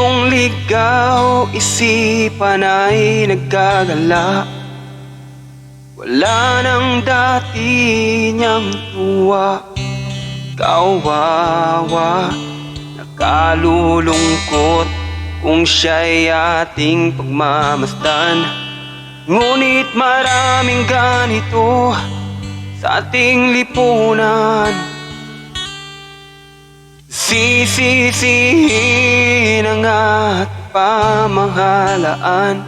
Pusong ligaw, isipan ay nagkagala. Wala nang dati niyang tuwa, kawawa, nakalulungkot kung siya'y ating pagmamasdan. Ngunit maraming ganito sa ating lipunan. Sisisihin ang ating pamahalaan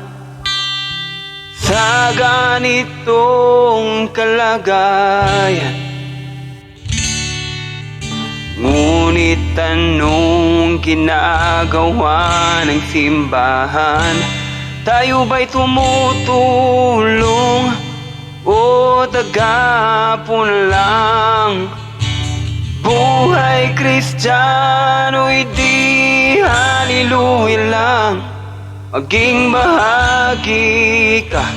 sa ganitong kalagayan. Ngunit anong ginagawa ng simbahan? Tayo ba'y tumutulong o tagapon lang? Buhay Kristiyano'y di haliluya lang. Maging bahagi ka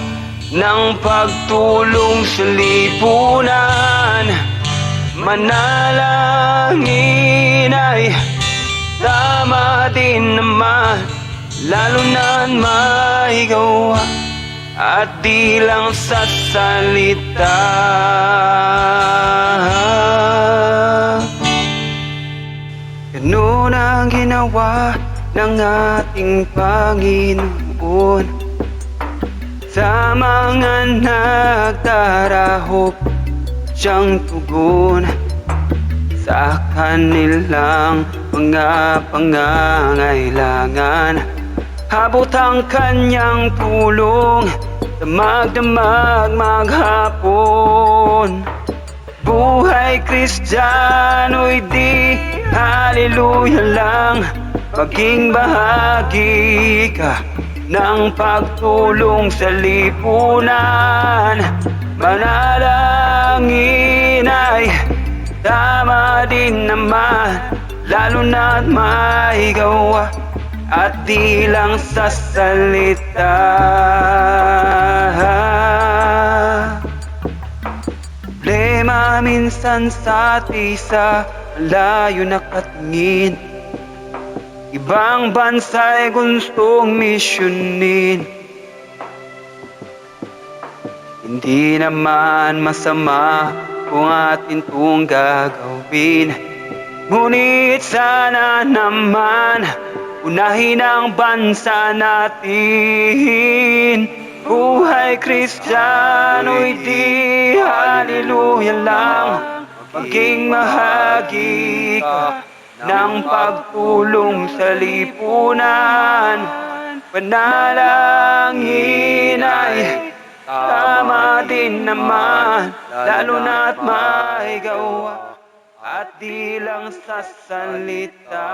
ng pagtulong sa lipunan. Manalangin ay tama din naman, lalo na't may gawa at di lang sa salita. Ganun ang ginawa ng ating Panginoon sa mga nagdarahop, siyang tugon sa kanilang mga pangangailangan. Habot ang kanyang tulong, damag-damag maghapon. Buhay Kristiyano'y di haleluya lang. Maging bahagi ka ng pagtulong sa lipunan. Manalangin ay tama din naman, lalo na't may gawa at di lang sa salita. Problema minsan sa tisa, malayo nakatingin. Ibang bansa'y gustong misyonin. Hindi naman masama kung atin itong gagawin, ngunit sana naman unahin ang bansa natin. Buhay Kristiyano'y di haleluya lang. Maging mahagi ka ng pagtulong sa lipunan. Panalangin ay tama din naman, lalo na't may gawa at di lang sa salita.